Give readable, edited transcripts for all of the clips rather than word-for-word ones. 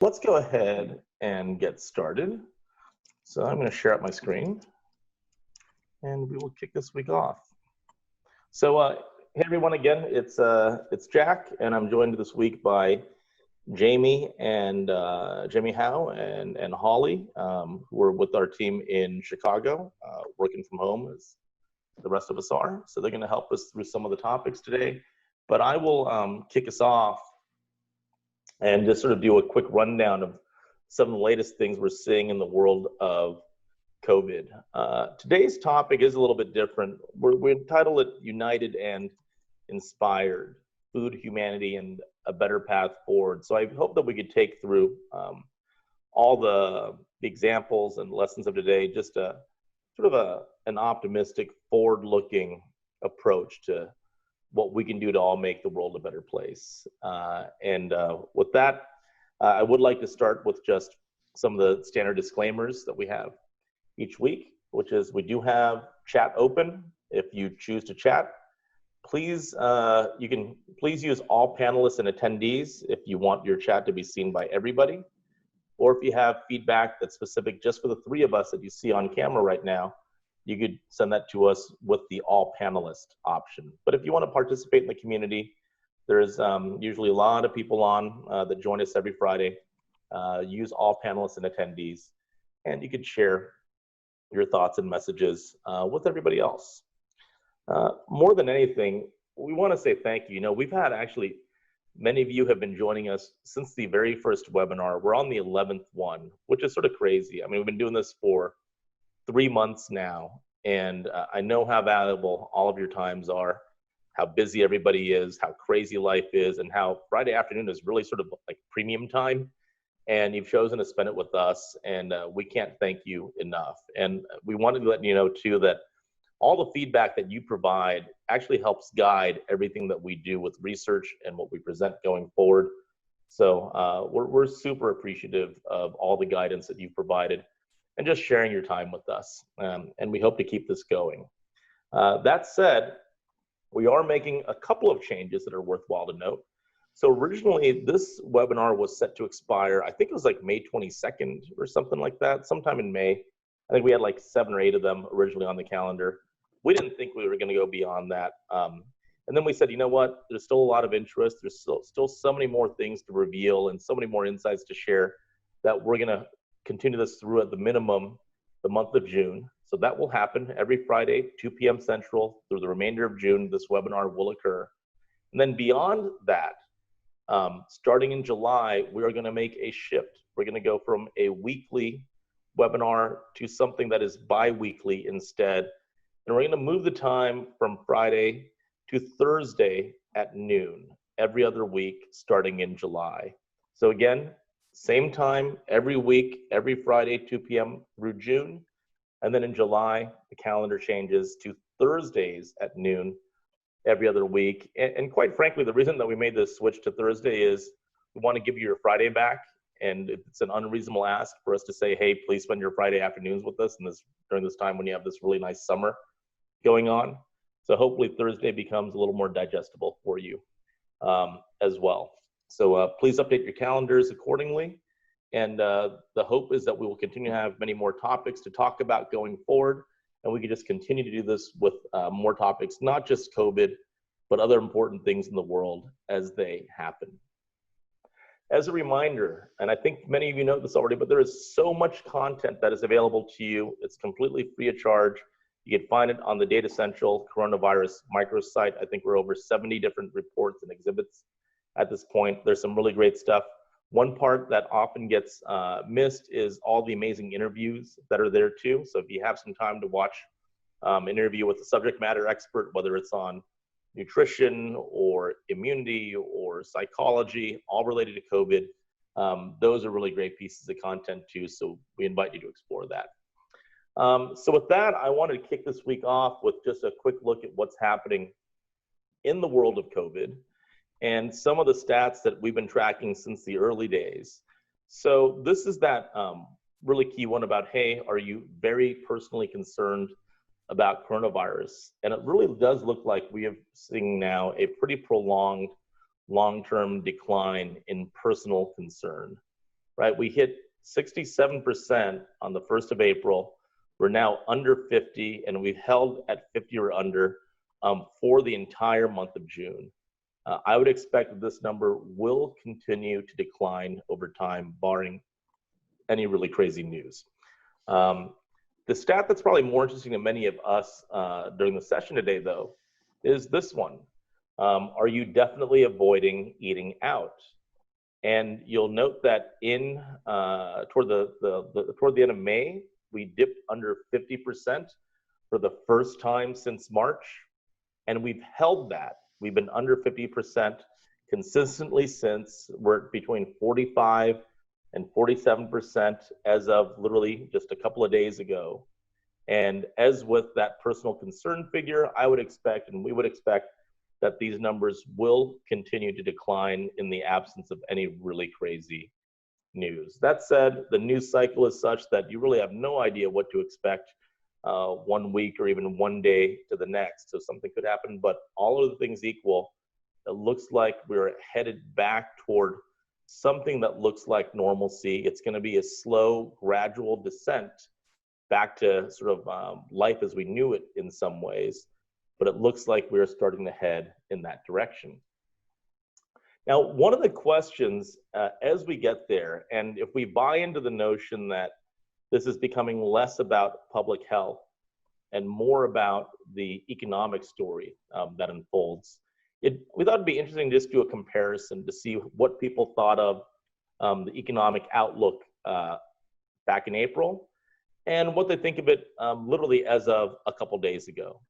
let's go ahead and get started. So I'm going to share up my screen and we will kick this week off. So hey everyone, again, it's Jack, and I'm joined this week by Jamie and Jamie Howe and Holly, who are with our team in Chicago, working from home as the rest of us are. So they're going to help us through some of the topics today. But I will kick us off and just sort of do a quick rundown of some of the latest things we're seeing in the world of COVID. Today's topic is a little bit different. We entitled it United and Inspired, Food, Humanity, and a Better Path Forward. So I hope that we could take through all the examples and lessons of today, just a sort of an optimistic, forward-looking approach to what we can do to all make the world a better place. With that, I would like to start with just some of the standard disclaimers that we have each week, which is we do have chat open. If you choose to chat, please, you can please use all panelists and attendees if you want your chat to be seen by everybody. Or if you have feedback that's specific just for the three of us that you see on camera right now, you could send that to us with the all panelist option. But if you want to participate in the community, there's usually a lot of people on that join us every Friday. Use all panelists and attendees, and you could share your thoughts and messages with everybody else. More than anything, we want to say thank you. You know, we've had actually, many of you have been joining us since the very first webinar. We're on the 11th one, which is sort of crazy. I mean, we've been doing this for 3 months now, and I know how valuable all of your times are, how busy everybody is, how crazy life is, and how Friday afternoon is really sort of like premium time. And you've chosen to spend it with us, and we can't thank you enough. And we wanted to let you know too that all the feedback that you provide actually helps guide everything that we do with research and what we present going forward. So we're super appreciative of all the guidance that you've provided and just sharing your time with us. And we hope to keep this going. That said, we are making a couple of changes that are worthwhile to note. So originally, this webinar was set to expire, I think it was like May 22nd or something like that, sometime in May. I think we had like 7 or 8 of them originally on the calendar. We didn't think we were going to go beyond that. And then we said, you know what, there's still a lot of interest. There's still so many more things to reveal and so many more insights to share that we're going to continue this through at the minimum the month of June. So that will happen every Friday, 2 p.m. Central through the remainder of June. This webinar will occur. And then beyond that, starting in July, we are going to make a shift. We're going to go from a weekly webinar to something that is bi-weekly instead. And we're going to move the time from Friday to Thursday at noon every other week starting in July. So again, same time every week, every Friday, 2 p.m. through June. And then in July, the calendar changes to Thursdays at noon every other week. And quite frankly, the reason that we made this switch to Thursday is we want to give you your Friday back. And it's an unreasonable ask for us to say, hey, please spend your Friday afternoons with us during this time when you have this really nice summer going on. So hopefully Thursday becomes a little more digestible for you as well. So please update your calendars accordingly. And the hope is that we will continue to have many more topics to talk about going forward. And we can just continue to do this with more topics, not just COVID, but other important things in the world as they happen. As a reminder, and I think many of you know this already, but there is so much content that is available to you. It's completely free of charge. You can find it on the Datassential coronavirus microsite. I think we're over 70 different reports and exhibits at this point. There's some really great stuff. One part that often gets missed is all the amazing interviews that are there too. So if you have some time to watch an interview with a subject matter expert, whether it's on nutrition or immunity or psychology, all related to COVID, those are really great pieces of content too. So we invite you to explore that. So with that, I wanted to kick this week off with just a quick look at what's happening in the world of COVID and some of the stats that we've been tracking since the early days. So this is that really key one about, hey, are you very personally concerned about coronavirus? And it really does look like we are seeing now a pretty prolonged long-term decline in personal concern right? We hit 67% on the 1st of April. We're now under 50, and we've held at 50 or under for the entire month of June. I would expect that this number will continue to decline over time, barring any really crazy news. The stat that's probably more interesting to many of us during the session today, though, is this one. Are you definitely avoiding eating out? And you'll note that toward the end of May, we dipped under 50% for the first time since March, and we've held that. We've been under 50% consistently since. We're between 45 and 47% as of literally just a couple of days ago. And as with that personal concern figure, I would expect, and we would expect, that these numbers will continue to decline in the absence of any really crazy news. That said, the news cycle is such that you really have no idea what to expect 1 week or even 1 day to the next. So something could happen, but all of the things equal, it looks like we're headed back toward something that looks like normalcy. It's going to be a slow, gradual descent back to sort of life as we knew it in some ways, but it looks like we're starting to head in that direction. Now, one of the questions as we get there, and if we buy into the notion that this is becoming less about public health and more about the economic story that unfolds, we thought it'd be interesting to just do a comparison to see what people thought of the economic outlook back in April and what they think of it literally as of a couple days ago.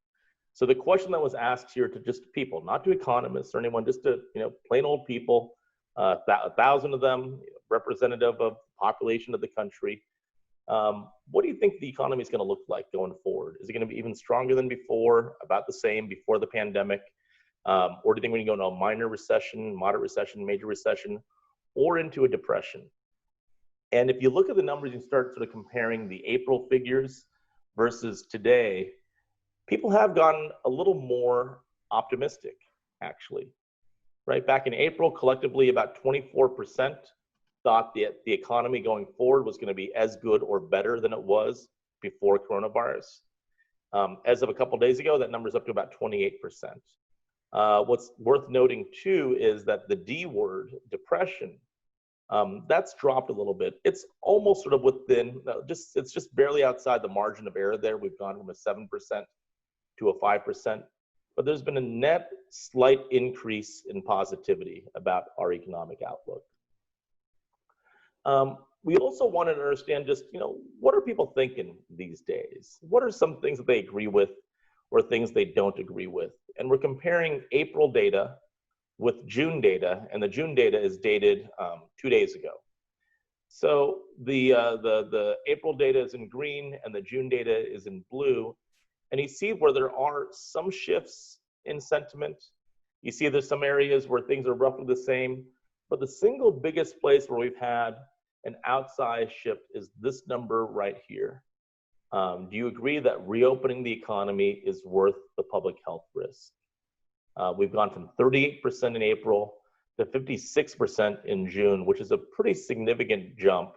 So the question that was asked here to just people, not to economists or anyone, just to plain old people, 1,000 of them, representative of the population of the country. What do you think the economy is going to look like going forward? Is it going to be even stronger than before, about the same before the pandemic? Or do you think we're going to go into a minor recession, moderate recession, major recession, or into a depression? And if you look at the numbers, you start sort of comparing the April figures versus today, people have gotten a little more optimistic, actually. Right? Back in April, collectively, about 24% thought the economy going forward was going to be as good or better than it was before coronavirus. As of a couple of days ago, that number is up to about 28%. What's worth noting, too, is that the D word, depression, that's dropped a little bit. It's almost sort of within, it's just barely outside the margin of error there. We've gone from a 7% to a 5%, but there's been a net slight increase in positivity about our economic outlook. We also wanted to understand just, what are people thinking these days? What are some things that they agree with or things they don't agree with? And we're comparing April data with June data, and the June data is dated 2 days ago. So the April data is in green and the June data is in blue. And you see where there are some shifts in sentiment. You see there's some areas where things are roughly the same, but the single biggest place where we've had an outsized shift is this number right here. Do you agree that reopening the economy is worth the public health risk? We've gone from 38% in April to 56% in June, which is a pretty significant jump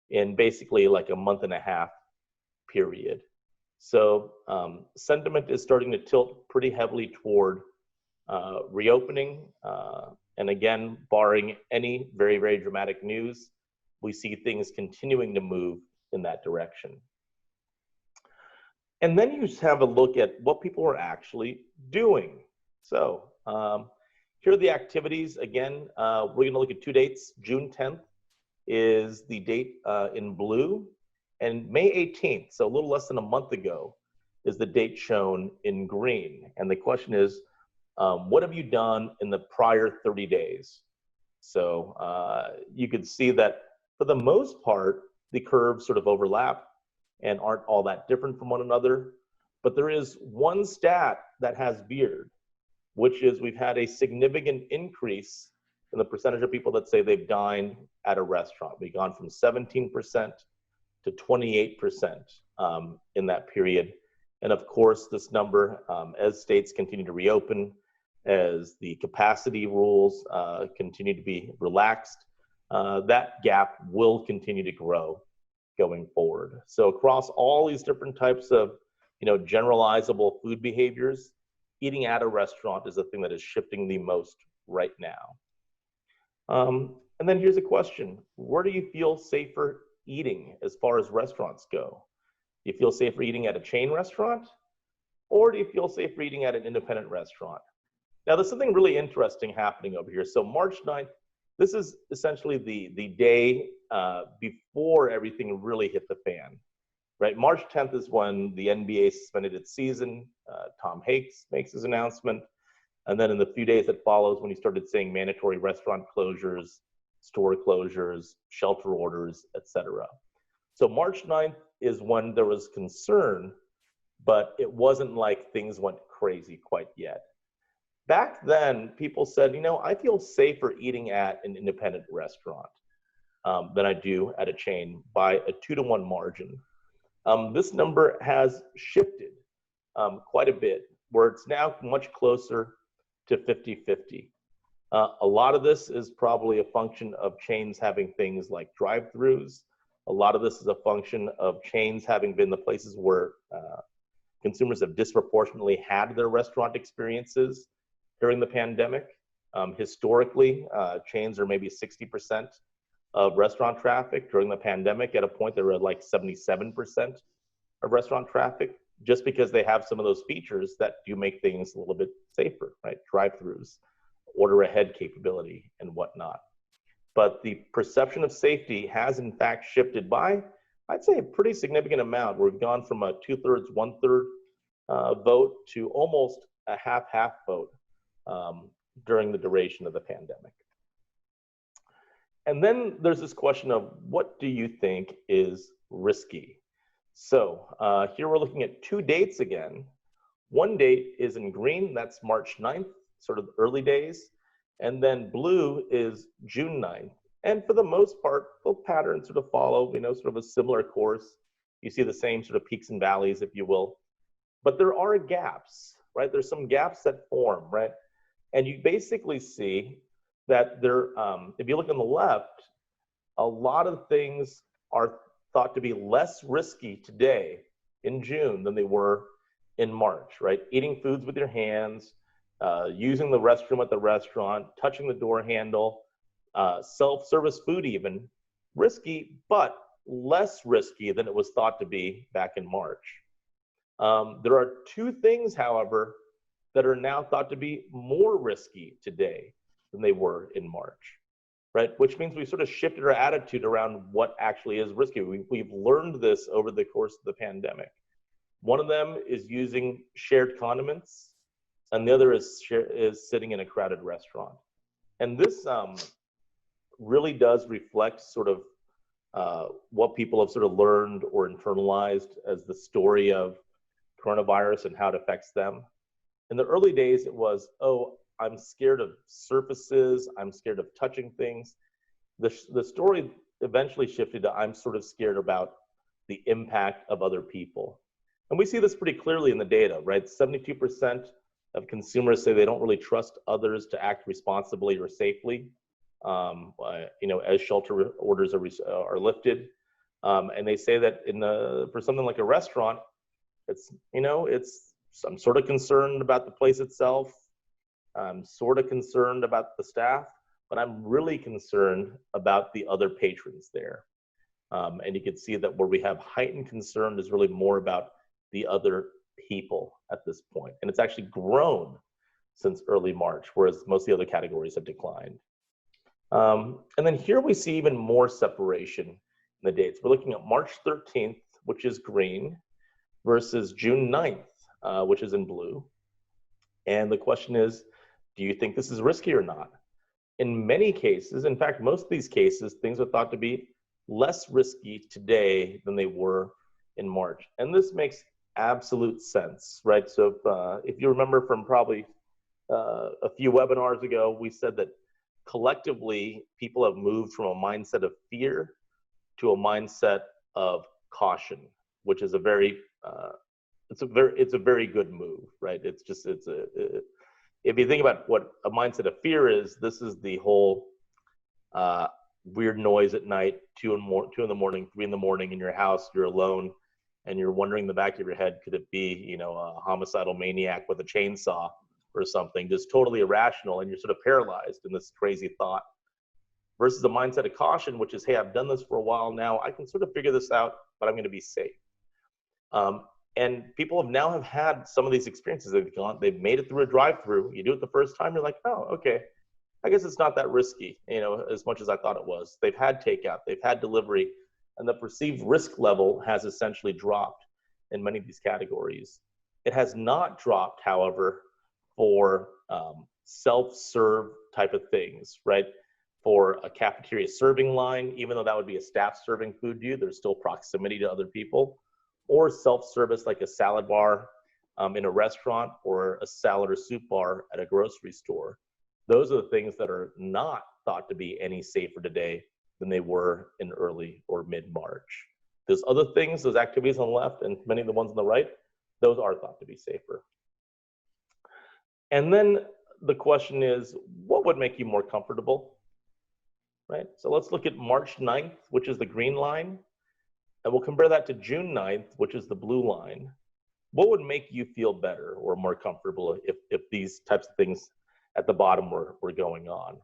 in basically like a month and a half period. So sentiment is starting to tilt pretty heavily toward reopening. And again, barring any very, very dramatic news, we see things continuing to move in that direction. And then you just have a look at what people are actually doing. So here are the activities. Again, we're going to look at 2 dates. June 10th is the date in blue, and May 18th, so a little less than a month ago, is the date shown in green. And the question is, what have you done in the prior 30 days? So you could see that for the most part, the curves sort of overlap and aren't all that different from one another. But there is one stat that has veered, which is we've had a significant increase in the percentage of people that say they've dined at a restaurant. We've gone from 17% to 28% in that period. And of course, this number, as states continue to reopen, as the capacity rules continue to be relaxed, that gap will continue to grow going forward. So across all these different types of, generalizable food behaviors, eating at a restaurant is the thing that is shifting the most right now. And then here's a question: where do you feel safer eating as far as restaurants go? Do you feel safer eating at a chain restaurant, or do you feel safer eating at an independent restaurant? Now, there's something really interesting happening over here. So March 9th, this is essentially the day before everything really hit the fan, right? March 10th is when the NBA suspended its season. Tom Hanks makes his announcement. And then in the few days that follows, when he started saying mandatory restaurant closures, store closures, shelter orders, etc. So March 9th is when there was concern, but it wasn't like things went crazy quite yet. Back then, people said, I feel safer eating at an independent restaurant than I do at a chain by a 2-to-1 margin. This number has shifted quite a bit, where it's now much closer to 50-50. A lot of this is probably a function of chains having things like drive-throughs. A lot of this is a function of chains having been the places where consumers have disproportionately had their restaurant experiences during the pandemic. Historically, chains are maybe 60% of restaurant traffic. During the pandemic, at a point, they were at like 77% of restaurant traffic, just because they have some of those features that do make things a little bit safer, right? Drive-throughs, order ahead capability, and whatnot. But the perception of safety has in fact shifted by, I'd say, a pretty significant amount. We've gone from a 2/3, 1/3 vote to almost a half-half vote during the duration of the pandemic. And then there's this question of, what do you think is risky? So here we're looking at 2 dates again. One date is in green, that's March 9th, sort of early days. And then blue is June 9th. And for the most part, both patterns sort of follow, sort of a similar course. You see the same sort of peaks and valleys, if you will. But there are gaps, right? There's some gaps that form, right? And you basically see that there, if you look on the left, a lot of things are thought to be less risky today in June than they were in March, right? Eating foods with your hands, using the restroom at the restaurant, touching the door handle, self-service food even, risky, but less risky than it was thought to be back in March. There are 2 things, however, that are now thought to be more risky today than they were in March, right? Which means we sort of shifted our attitude around what actually is risky. We've learned this over the course of the pandemic. One of them is using shared condiments, and the other is sitting in a crowded restaurant. And this really does reflect sort of what people have sort of learned or internalized as the story of coronavirus and how it affects them. In the early days, it was, oh, I'm scared of surfaces, I'm scared of touching things. The story eventually shifted to, I'm sort of scared about the impact of other people. And we see this pretty clearly in the data, right? 72% of consumers say they don't really trust others to act responsibly or safely, as shelter orders are lifted. And they say that for something like a restaurant, I'm sort of concerned about the place itself. I'm sort of concerned about the staff, but I'm really concerned about the other patrons there. And you can see that where we have heightened concern is really more about the other people at this point. And it's actually grown since early March, whereas most of the other categories have declined. And then here we see even more separation in the dates. We're looking at March 13th, which is green, versus June 9th, which is in blue. And the question is, do you think this is risky or not? In many cases, in fact, most of these cases, things are thought to be less risky today than they were in March. And this makes absolute sense, right? So if you remember from probably a few webinars ago, we said that collectively, people have moved from a mindset of fear to a mindset of caution, which is a very good move, right? If you think about what a mindset of fear is, this is the whole weird noise at night, 2 in the morning, 3 in the morning in your house, you're alone, and you're wondering in the back of your head, could it be, you know, a homicidal maniac with a chainsaw or something, just totally irrational, and you're sort of paralyzed in this crazy thought. Versus the mindset of caution, which is, hey, I've done this for a while now, I can sort of figure this out, but I'm going to be safe. And people have had some of these experiences. They've made it through a drive-through. You do it the first time, you're like, oh, okay, I guess it's not that risky, you know, as much as I thought it was. They've had takeout, they've had delivery, and the perceived risk level has essentially dropped in many of these categories. It has not dropped, however, for self-serve type of things, right? For a cafeteria serving line, even though that would be a staff serving food to you, there's still proximity to other people. Or self-service like a salad bar in a restaurant, or a salad or soup bar at a grocery store. Those are the things that are not thought to be any safer today than they were in early or mid-March. There's other things, those activities on the left and many of the ones on the right, those are thought to be safer. And then the question is, what would make you more comfortable? Right? So let's look at March 9th, which is the green line, and we'll compare that to June 9th, which is the blue line. What would make you feel better or more comfortable if these types of things at the bottom were going on?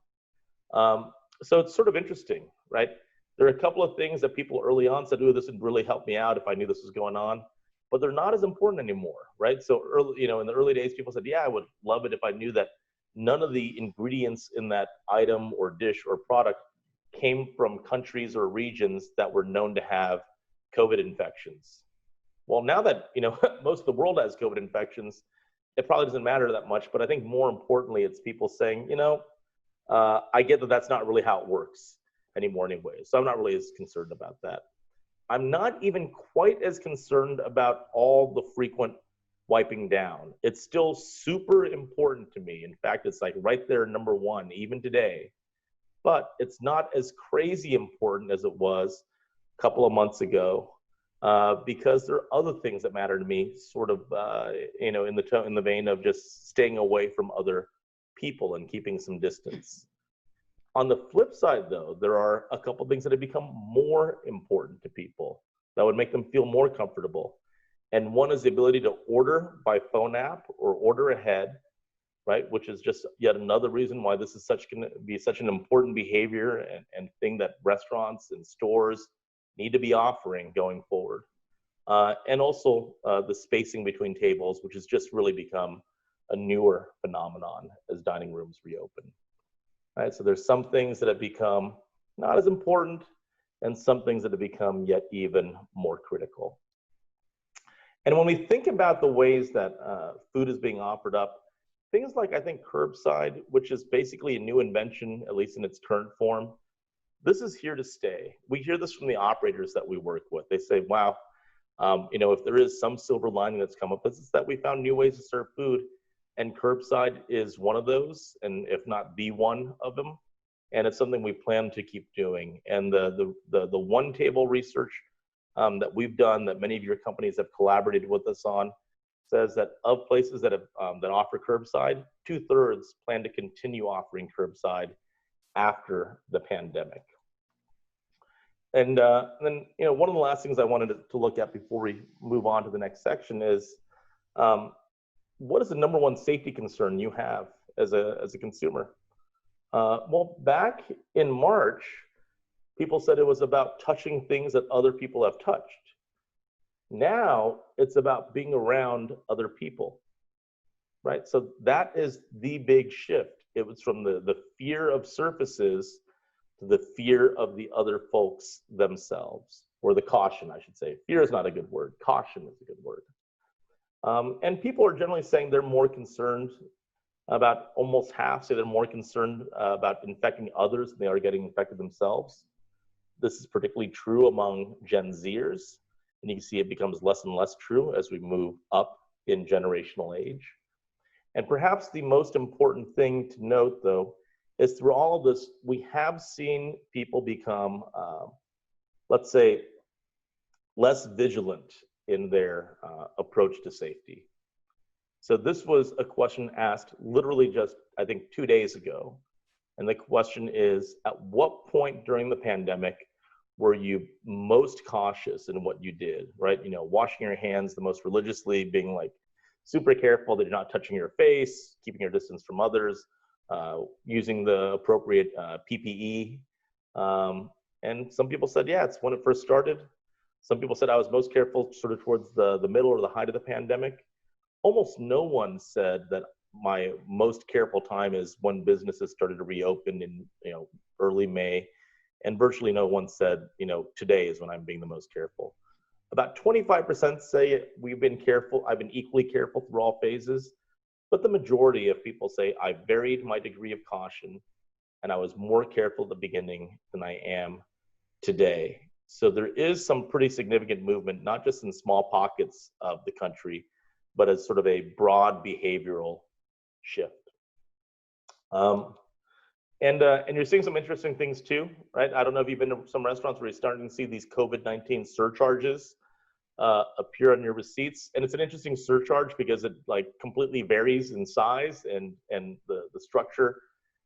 So it's sort of interesting, right? There are a couple of things that people early on said, oh, this would really help me out if I knew this was going on, but they're not as important anymore, right? So early, you know, in the early days, people said, yeah, I would love it if I knew that none of the ingredients in that item or dish or product came from countries or regions that were known to have COVID infections. Well, now that, you know, most of the world has COVID infections, it probably doesn't matter that much, but I think more importantly, it's people saying, you know, I get that that's not really how it works anymore anyway, so I'm not really as concerned about that. I'm not even quite as concerned about all the frequent wiping down. It's still super important to me. In fact, it's like right there, #1, even today. But it's not as crazy important as it was a couple of months ago, because there are other things that matter to me, sort of, you know, in the vein of just staying away from other people and keeping some distance. On the flip side, though, there are a couple things that have become more important to people that would make them feel more comfortable. And one is the ability to order by phone app or order ahead, right? Which is just yet another reason why this is going to be such an important behavior and thing that restaurants and stores need to be offering going forward. And also the spacing between tables, which has just really become a newer phenomenon as dining rooms reopen. Right, so there's some things that have become not as important and some things that have become yet even more critical. And when we think about the ways that food is being offered up, things like, I think, curbside, which is basically a new invention, at least in its current form, this is here to stay. We hear this from the operators that we work with. They say, wow, you know, if there is some silver lining that's come up, it's that we found new ways to serve food. And curbside is one of those, and if not the one of them. And it's something we plan to keep doing. And the one table research that we've done, that many of your companies have collaborated with us on, says that of places that have that offer curbside, 2/3 plan to continue offering curbside after the pandemic. And then, you know, one of the last things I wanted to look at before we move on to the next section is, what is the #1 safety concern you have as a consumer? Well, back in March, people said it was about touching things that other people have touched. Now it's about being around other people, right? So that is the big shift. It was from the fear of surfaces to the fear of the other folks themselves, or the caution, I should say. Fear is not a good word. Caution is a good word. And people are generally saying they're more concerned about, almost half say they're more concerned about infecting others than they are getting infected themselves. This is particularly true among Gen Zers, and you can see it becomes less and less true as we move up in generational age. And perhaps the most important thing to note, though, is through all of this, we have seen people become, let's say, less vigilant in their approach to safety. So this was a question asked literally just, I think, 2 days ago. And the question is, at what point during the pandemic were you most cautious in what you did, right? You know, washing your hands the most religiously, being like super careful that you're not touching your face, keeping your distance from others, using the appropriate PPE. And some people said, yeah, it's when it first started. Some people said I was most careful sort of towards the middle or the height of the pandemic. Almost no one said that my most careful time is when businesses started to reopen in, you know, early May. And virtually no one said, you know, today is when I'm being the most careful. About 25% say we've been careful. I've been equally careful through all phases. But the majority of people say I varied my degree of caution and I was more careful at the beginning than I am today. So there is some pretty significant movement, not just in small pockets of the country, but as sort of a broad behavioral shift. And you're seeing some interesting things too, right? I don't know if you've been to some restaurants where you're starting to see these COVID-19 surcharges appear on your receipts. And it's an interesting surcharge because it like completely varies in size and the structure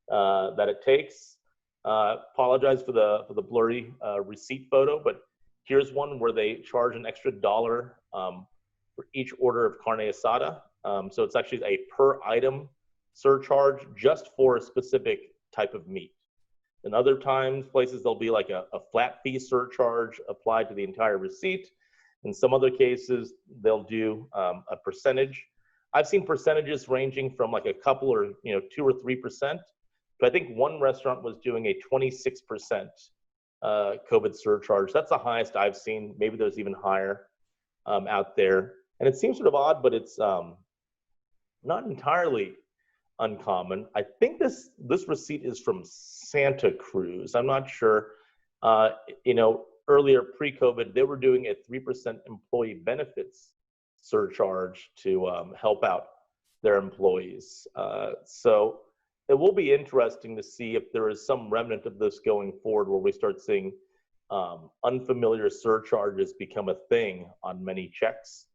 that it takes. Apologize for the blurry receipt photo, but here's one where they charge an extra $1 for each order of carne asada. So it's actually a per item surcharge just for a specific type of meat. And other times, places there'll be like a flat fee surcharge applied to the entire receipt. In some other cases, they'll do a percentage. I've seen percentages ranging from like a couple or 2 or 3%. But I think one restaurant was doing a 26% COVID surcharge. That's the highest I've seen. Maybe there's even higher out there. And it seems sort of odd, but it's not entirely uncommon. I think this receipt is from Santa Cruz. I'm not sure. Earlier pre-COVID, they were doing a 3% employee benefits surcharge to help out their employees. So it will be interesting to see if there is some remnant of this going forward where we start seeing unfamiliar surcharges become a thing on many checks.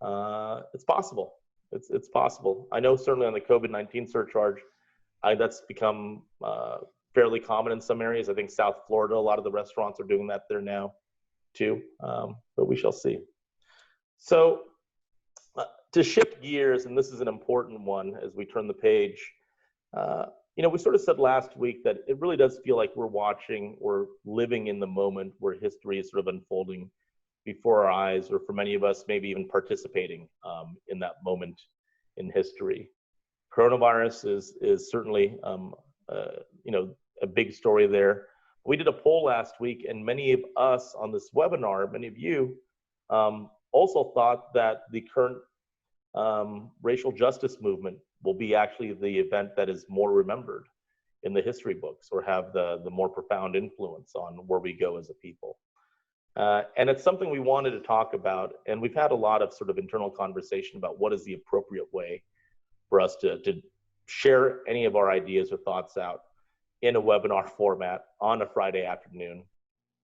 It's possible. It's possible. I know certainly on the COVID-19 surcharge, that's become fairly common in some areas. I think South Florida, a lot of the restaurants are doing that there now too, but we shall see. So to shift gears, and this is an important one as we turn the page, we sort of said last week that it really does feel like we're watching or living in the moment where history is sort of unfolding before our eyes, or for many of us, maybe even participating in that moment in history. Coronavirus is certainly, a big story there. We did a poll last week, and many of us on this webinar, many of you, also thought that the current racial justice movement will be actually the event that is more remembered in the history books, or have the more profound influence on where we go as a people. And it's something we wanted to talk about, and we've had a lot of sort of internal conversation about what is the appropriate way for us to share any of our ideas or thoughts out in a webinar format on a Friday afternoon,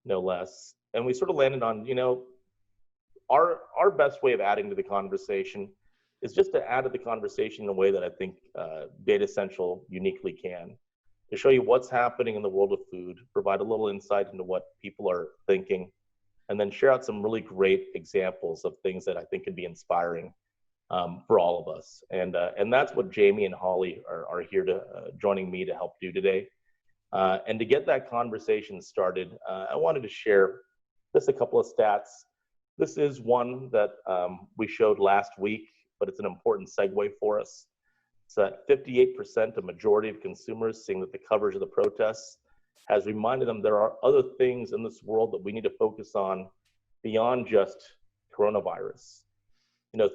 no less. And we sort of landed on, our best way of adding to the conversation is just to add to the conversation in a way that I think Datassential uniquely can, to show you what's happening in the world of food, provide a little insight into what people are thinking, and then share out some really great examples of things that I think can be inspiring for all of us. And that's what Jamie and Holly are here to joining me to help do today. And to get that conversation started, I wanted to share just a couple of stats. This is one that we showed last week, but it's an important segue for us. It's that 58%, a majority of consumers, seeing that the coverage of the protests has reminded them there are other things in this world that we need to focus on beyond just coronavirus.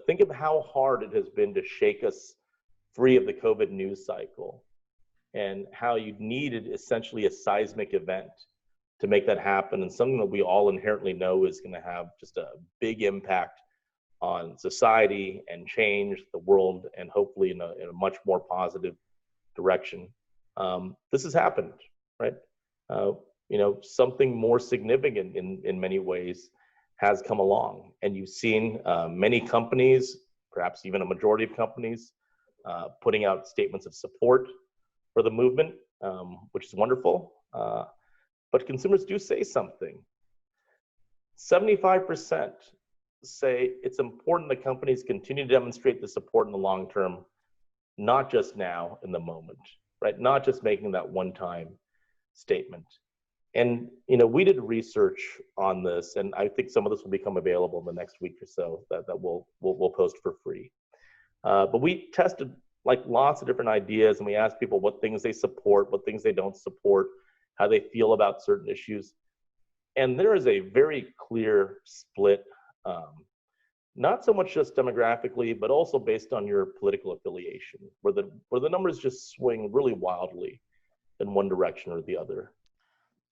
Think of how hard it has been to shake us free of the COVID news cycle, and how you needed essentially a seismic event to make that happen, and something that we all inherently know is going to have just a big impact on society and change the world, and hopefully in a much more positive direction. This has happened, right? Something more significant in many ways has come along, and you've seen many companies, perhaps even a majority of companies, putting out statements of support for the movement. which is wonderful. But consumers do say something. 75% say it's important that companies continue to demonstrate the support in the long term, not just now in the moment, right? Not just making that one-time statement. And we did research on this, and I think some of this will become available in the next week or so that we'll post for free. But we tested like lots of different ideas, and we asked people what things they support, what things they don't support, how they feel about certain issues. And there is a very clear split, not so much just demographically, but also based on your political affiliation, where the numbers just swing really wildly in one direction or the other.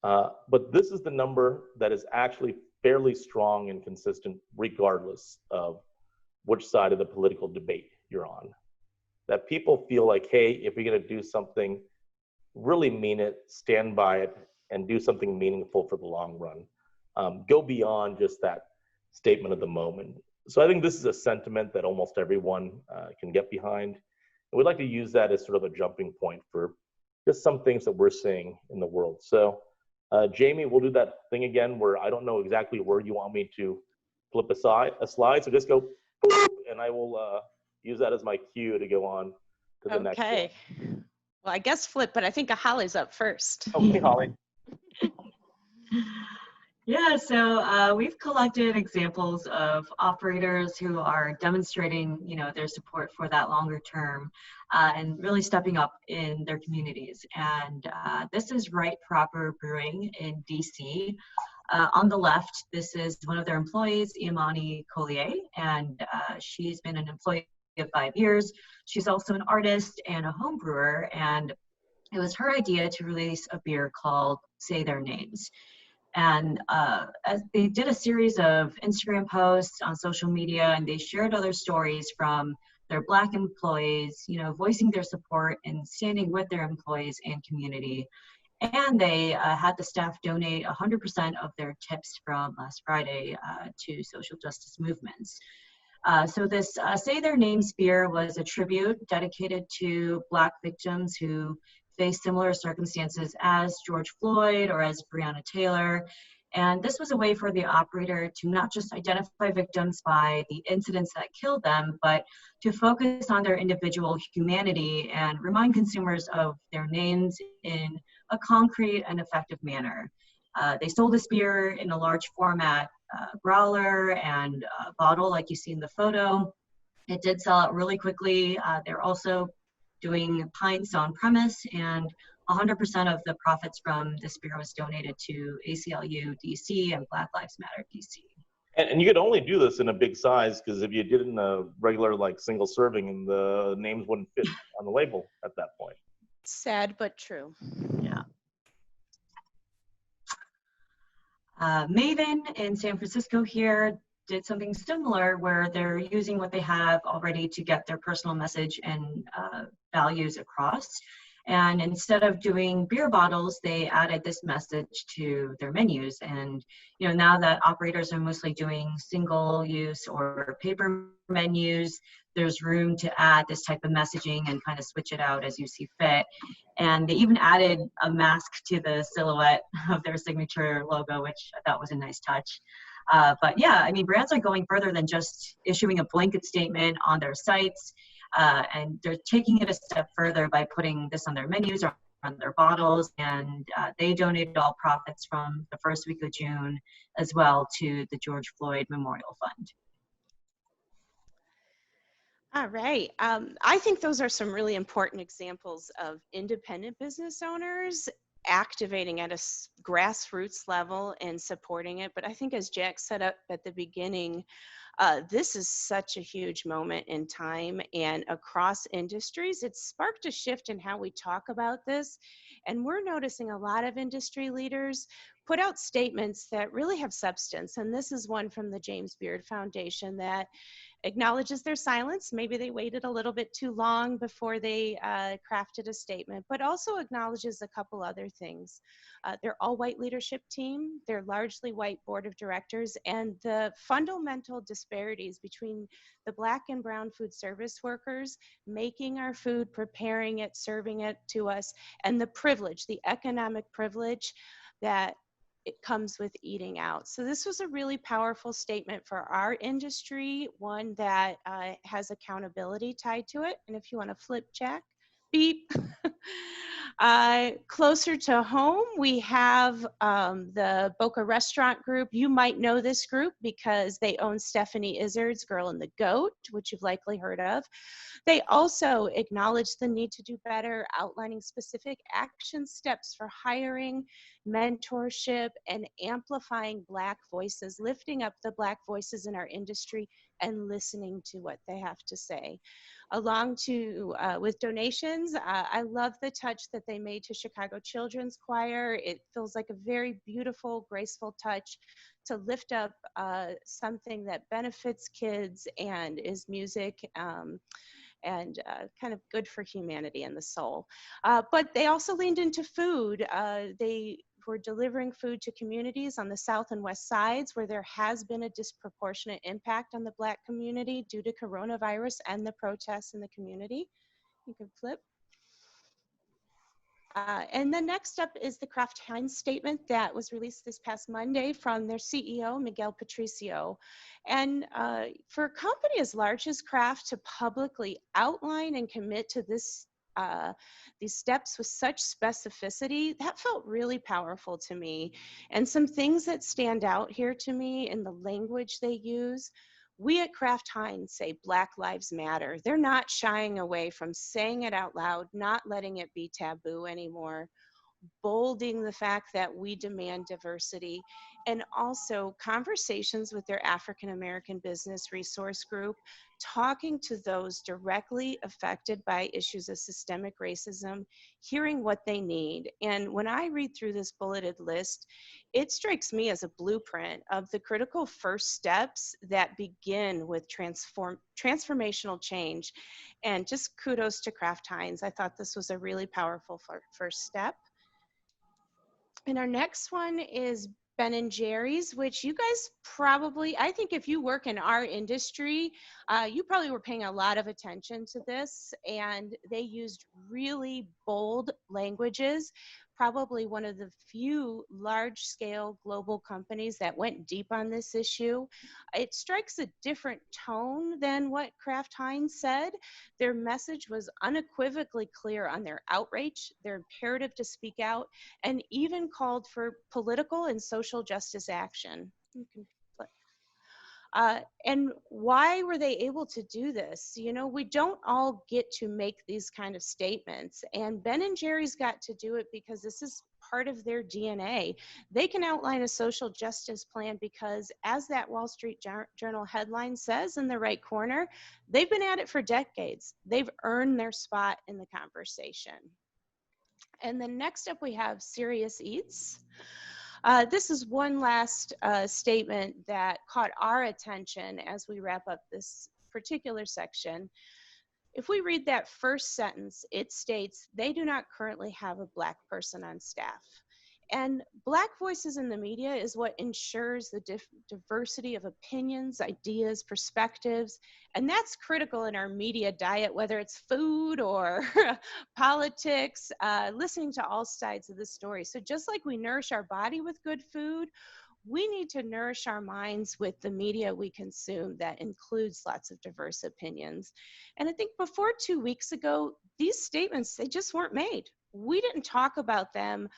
But this is the number that is actually fairly strong and consistent regardless of which side of the political debate you're on. That people feel like, hey, if you're gonna do something, really mean it, stand by it, and do something meaningful for the long run. Go beyond just that statement of the moment. So I think this is a sentiment that almost everyone can get behind. And we'd like to use that as sort of a jumping point for just some things that we're seeing in the world. So Jamie, we'll do that thing again where I don't know exactly where you want me to flip a slide. So just go, boop, and I will use that as my cue to go on to the next one. Okay. Well, I guess flip, but I think Holly's up first. Okay, Holly. Yeah, so we've collected examples of operators who are demonstrating, their support for that longer term and really stepping up in their communities. And this is Right Proper Brewing in DC. On the left, this is one of their employees, Imani Collier, and she's been an employee of 5 years. She's also an artist and a home brewer, and it was her idea to release a beer called Say Their Names. And as they did a series of Instagram posts on social media, and they shared other stories from their Black employees, voicing their support and standing with their employees and community. And they had the staff donate 100% of their tips from last Friday to social justice movements. So this Say Their Names beer was a tribute dedicated to Black victims who face similar circumstances as George Floyd or as Breonna Taylor. And this was a way for the operator to not just identify victims by the incidents that killed them, but to focus on their individual humanity and remind consumers of their names in a concrete and effective manner. They sold this beer in a large format growler and bottle like you see in the photo. It did sell out really quickly. They're also doing pints on premise, and 100% of the profits from this beer was donated to ACLU DC and Black Lives Matter DC. And you could only do this in a big size, because if you did it in a regular single serving, and the names wouldn't fit on the label at that point. Sad but true. Yeah. Maven in San Francisco here did something similar where they're using what they have already to get their personal message and values across. And instead of doing beer bottles, they added this message to their menus. And now that operators are mostly doing single use or paper menus, there's room to add this type of messaging and kind of switch it out as you see fit. And they even added a mask to the silhouette of their signature logo, which I thought was a nice touch. But yeah, brands are going further than just issuing a blanket statement on their sites. And they're taking it a step further by putting this on their menus or on their bottles. And they donated all profits from the first week of June as well to the George Floyd Memorial Fund. All right. I think those are some really important examples of independent business owners activating at a grassroots level and supporting it. But I think, as Jack said up at the beginning, this is such a huge moment in time, and across industries, it's sparked a shift in how we talk about this. And we're noticing a lot of industry leaders put out statements that really have substance. And this is one from the James Beard Foundation that acknowledges their silence. Maybe they waited a little bit too long before they crafted a statement, but also acknowledges a couple other things. Their all-white leadership team, their largely white board of directors, and the fundamental disparities between the Black and brown food service workers making our food, preparing it, serving it to us, and the privilege, the economic privilege that it comes with eating out. So this was a really powerful statement for our industry, one that has accountability tied to it. And if you want to flip, Jack, beep. Closer to home, we have the Boca Restaurant Group. You might know this group because they own Stephanie Izzard's Girl and the Goat, which you've likely heard of. They also acknowledge the need to do better, outlining specific action steps for hiring, mentorship, and amplifying Black voices, lifting up the Black voices in our industry and listening to what they have to say. Along to with donations, I love the touch that they made to Chicago Children's Choir. It feels like a very beautiful, graceful touch to lift up something that benefits kids and is music and kind of good for humanity and the soul. But they also leaned into food. They were delivering food to communities on the south and west sides where there has been a disproportionate impact on the Black community due to coronavirus and the protests in the community. You can flip. And then next up is the Kraft Heinz statement that was released this past Monday from their CEO, Miguel Patricio. And for a company as large as Kraft to publicly outline and commit to this these steps with such specificity, that felt really powerful to me. And some things that stand out here to me in the language they use. We at Kraft Heinz say Black Lives Matter. They're not shying away from saying it out loud, not letting it be taboo anymore, bolding the fact that we demand diversity, and also conversations with their African American business resource group, talking to those directly affected by issues of systemic racism, hearing what they need. And when I read through this bulleted list, it strikes me as a blueprint of the critical first steps that begin with transformational change. And just kudos to Kraft Heinz. I thought this was a really powerful first step. And our next one is Ben & Jerry's, which you guys probably, I think if you work in our industry, you probably were paying a lot of attention to this, and they used really bold languages, probably one of the few large-scale global companies that went deep on this issue. It strikes a different tone than what Kraft Heinz said. Their message was unequivocally clear on their outrage, their imperative to speak out, and even called for political and social justice action. You can flip. And why were they able to do this? You know, we don't all get to make these kind of statements, and Ben & Jerry's got to do it because this is part of their DNA. They can outline a social justice plan because, as that Wall Street Journal headline says in the right corner, they've been at it for decades. They've earned their spot in the conversation. And then next up we have Serious Eats. This is one last statement that caught our attention as we wrap up this particular section. If we read that first sentence, it states, they do not currently have a Black person on staff. And Black voices in the media is what ensures the diversity of opinions, ideas, perspectives, and that's critical in our media diet, whether it's food or politics, listening to all sides of the story. So just like we nourish our body with good food, we need to nourish our minds with the media we consume that includes lots of diverse opinions. And I think before 2 weeks ago, these statements, they just weren't made. We didn't talk about them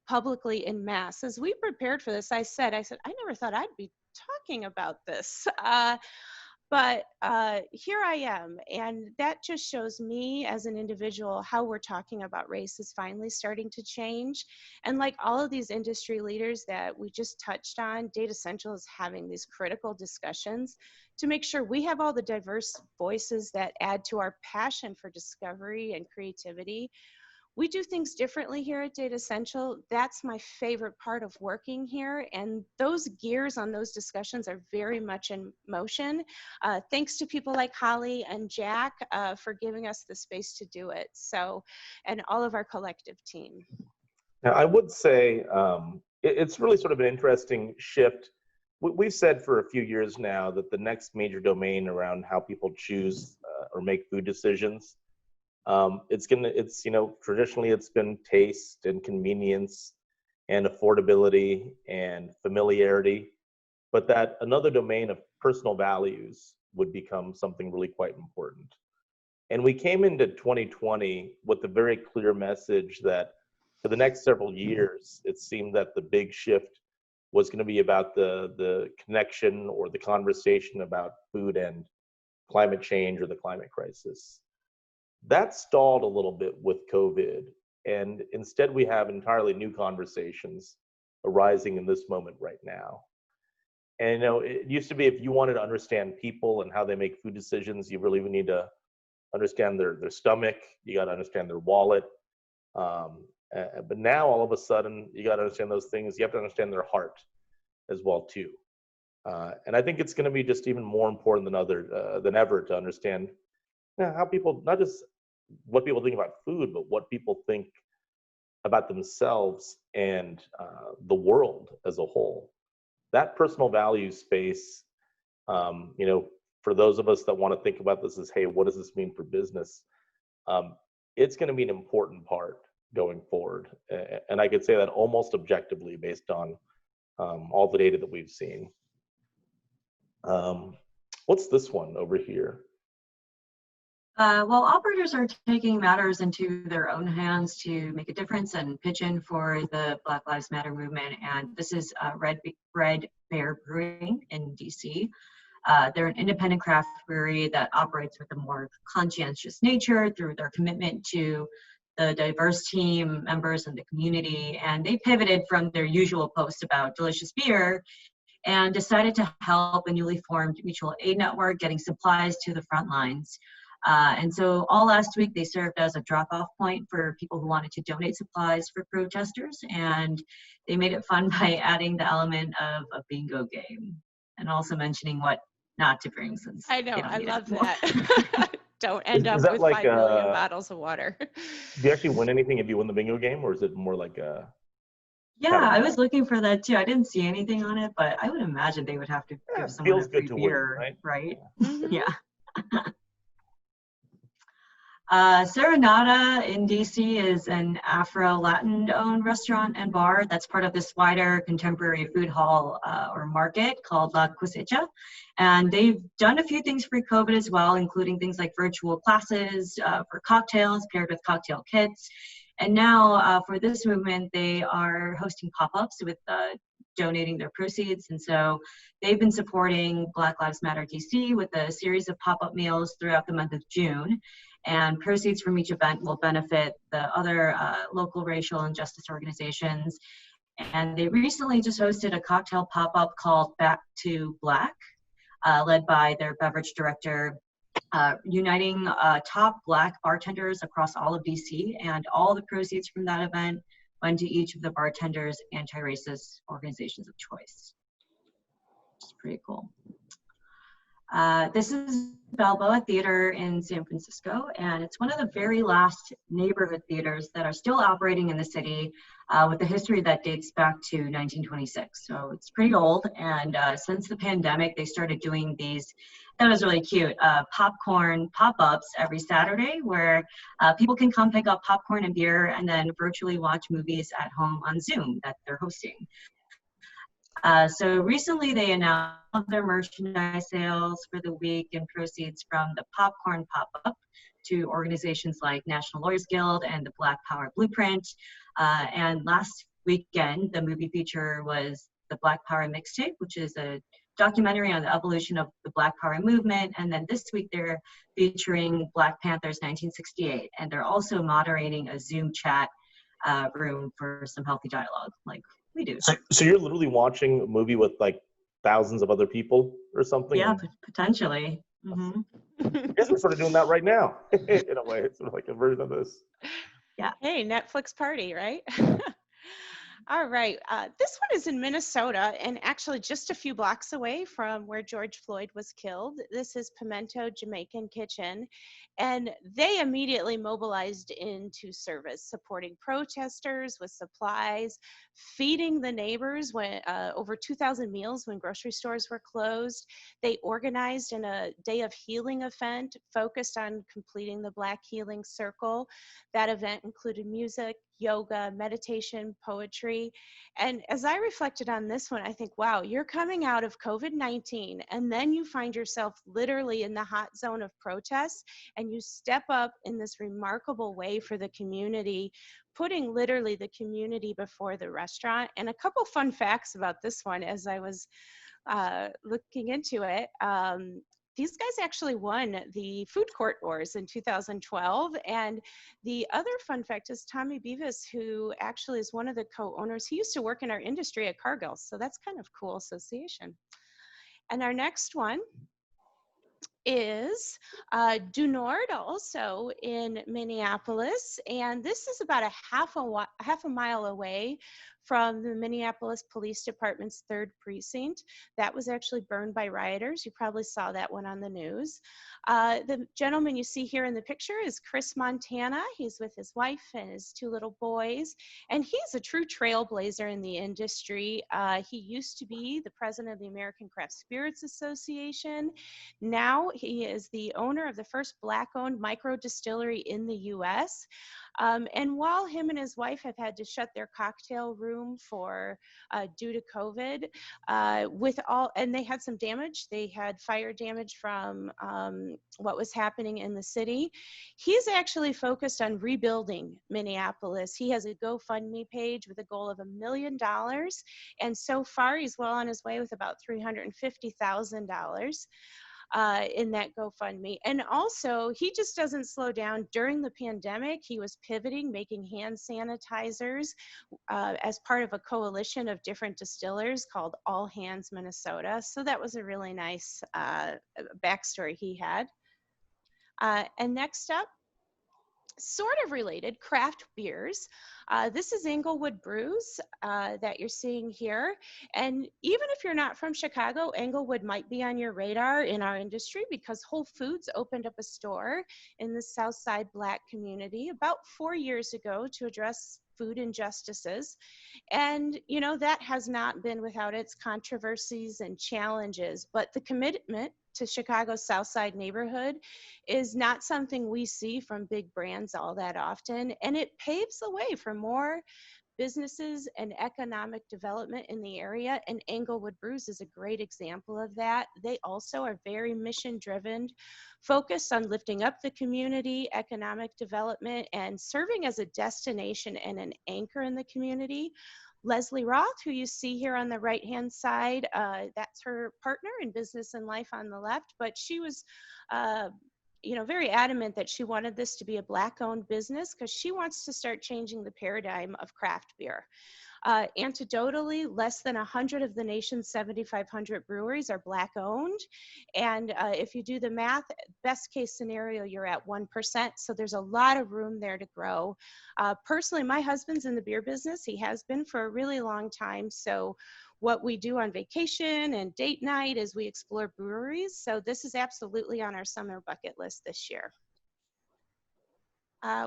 publicly in mass. As we prepared for this, I said, I never thought I'd be talking about this. But here I am, and that just shows me as an individual how we're talking about race is finally starting to change. And like all of these industry leaders that we just touched on, Datassential is having these critical discussions to make sure we have all the diverse voices that add to our passion for discovery and creativity. we do things differently here at Datassential. That's my favorite part of working here. And those gears on those discussions are very much in motion. Thanks to people like Holly and Jack for giving us the space to do it. So, and all of our collective team. Now, I would say it's really sort of an interesting shift. We've said for a few years now that the next major domain around how people choose or make food decisions, traditionally it's been taste and convenience and affordability and familiarity, but that another domain of personal values would become something really quite important. And we came into 2020 with a very clear message that for the next several years, it seemed that the big shift was going to be about the connection or the conversation about food and climate change or the climate crisis. That stalled a little bit with COVID, and instead we have entirely new conversations arising in this moment right now. And it used to be if you wanted to understand people and how they make food decisions, you really would need to understand their stomach, you got to understand their wallet. But now all of a sudden, you got to understand those things. You have to understand their heart as well too. And I think it's going to be just even more important than ever to understand how people, not just what people think about food, but what people think about themselves and the world as a whole. That personal value space, for those of us that want to think about this as, hey, what does this mean for business? It's going to be an important part going forward. And I could say that almost objectively based on all the data that we've seen. What's this one over here? Well, operators are taking matters into their own hands to make a difference and pitch in for the Black Lives Matter movement. And this is Red Bear Brewing in DC. They're an independent craft brewery that operates with a more conscientious nature through their commitment to the diverse team members in the community. And they pivoted from their usual post about delicious beer and decided to help a newly formed mutual aid network getting supplies to the front lines. And so all last week, they served as a drop-off point for people who wanted to donate supplies for protesters. And they made it fun by adding the element of a bingo game and also mentioning what not to bring since I know, I love that. Don't end up that with like 5 million bottles of water. Do you actually win anything if you win the bingo game, or is it more like a... Yeah, I was looking for that too. I didn't see anything on it, but I would imagine they would have to give someone a free beer, right? Yeah. Serenata in DC is an Afro-Latin owned restaurant and bar that's part of this wider contemporary food hall or market called La Cosecha. And they've done a few things pre-COVID as well, including things like virtual classes for cocktails paired with cocktail kits. And now for this movement, they are hosting pop-ups with donating their proceeds. And so they've been supporting Black Lives Matter DC with a series of pop-up meals throughout the month of June. And proceeds from each event will benefit the other local racial and justice organizations. And they recently just hosted a cocktail pop-up called Back to Black, led by their beverage director, uniting top Black bartenders across all of DC. And all the proceeds from that event went to each of the bartenders' anti-racist organizations of choice, which is pretty cool. This is Balboa Theater in San Francisco, and it's one of the very last neighborhood theaters that are still operating in the city with a history that dates back to 1926. So it's pretty old, and since the pandemic, they started doing these, that was really cute, popcorn pop-ups every Saturday where people can come pick up popcorn and beer and then virtually watch movies at home on Zoom that they're hosting. So recently they announced their merchandise sales for the week and proceeds from the popcorn pop-up to organizations like National Lawyers Guild and the Black Power Blueprint. And last weekend, the movie feature was the Black Power Mixtape, which is a documentary on the evolution of the Black Power movement. And then this week they're featuring Black Panther's 1968. And they're also moderating a Zoom chat room for some healthy dialogue, like we do. So you're literally watching a movie with like thousands of other people or something? Yeah, potentially. Mm-hmm. I guess we're sort of doing that right now. In a way, it's sort of like a version of this. Yeah. Hey, Netflix party, right? All right. This one is in Minnesota and actually just a few blocks away from where George Floyd was killed. This is Pimento Jamaican Kitchen. And they immediately mobilized into service, supporting protesters with supplies, feeding the neighbors when over 2,000 meals when grocery stores were closed. They organized in a day of healing event focused on completing the Black Healing Circle. That event included music, yoga, meditation, poetry. And as I reflected on this one, I think, wow, you're coming out of COVID-19 and then you find yourself literally in the hot zone of protests and you step up in this remarkable way for the community, putting literally the community before the restaurant. And a couple fun facts about this one as I was looking into it. These guys actually won the Food Court Wars in 2012. And the other fun fact is Tommy Beavis, who actually is one of the co-owners, he used to work in our industry at Cargill. So that's kind of cool association. And our next one is Du Nord, also in Minneapolis. And this is about a half a mile away from the Minneapolis Police Department's 3rd precinct. That was actually burned by rioters. You probably saw that one on the news. The gentleman you see here in the picture is Chris Montana. He's with his wife and his 2 little boys. And he's a true trailblazer in the industry. He used to be the president of the American Craft Spirits Association. Now he is the owner of the first Black-owned micro distillery in the U.S. And while him and his wife have had to shut their cocktail room for due to COVID, and they had some damage. They had fire damage from what was happening in the city. He's actually focused on rebuilding Minneapolis. He has a GoFundMe page with a goal of $1 million. And so far, he's well on his way with about $350,000. In that GoFundMe. And also, he just doesn't slow down. During the pandemic, he was pivoting, making hand sanitizers as part of a coalition of different distillers called All Hands Minnesota. So that was a really nice backstory he had. And next up, sort of related, craft beers. This is Englewood Brews that you're seeing here. And even if you're not from Chicago, Englewood might be on your radar in our industry because Whole Foods opened up a store in the Southside Black community about 4 years ago to address food injustices. And, you know, that has not been without its controversies and challenges, but the commitment to Chicago's Southside neighborhood is not something we see from big brands all that often. And it paves the way for more businesses and economic development in the area. And Englewood Brews is a great example of that. They also are very mission driven, focused on lifting up the community, economic development, and serving as a destination and an anchor in the community. Leslie Roth, who you see here on the right-hand side, that's her partner in business and life on the left, but she was very adamant that she wanted this to be a Black-owned business because she wants to start changing the paradigm of craft beer. Anecdotally, less than 100 of the nation's 7,500 breweries are Black-owned. And if you do the math, best case scenario, you're at 1%. So there's a lot of room there to grow. Personally, my husband's in the beer business. He has been for a really long time. So what we do on vacation and date night is we explore breweries. So this is absolutely on our summer bucket list this year.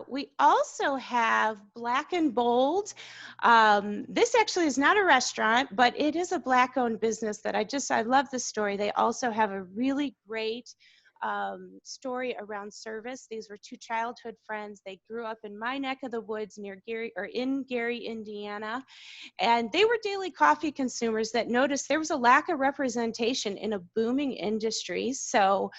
We also have Black and Bold. This actually is not a restaurant, but it is a Black-owned business that I love the story. They also have a really great story around service. These were 2 childhood friends. They grew up in my neck of the woods in Gary, Indiana. And they were daily coffee consumers that noticed there was a lack of representation in a booming industry. So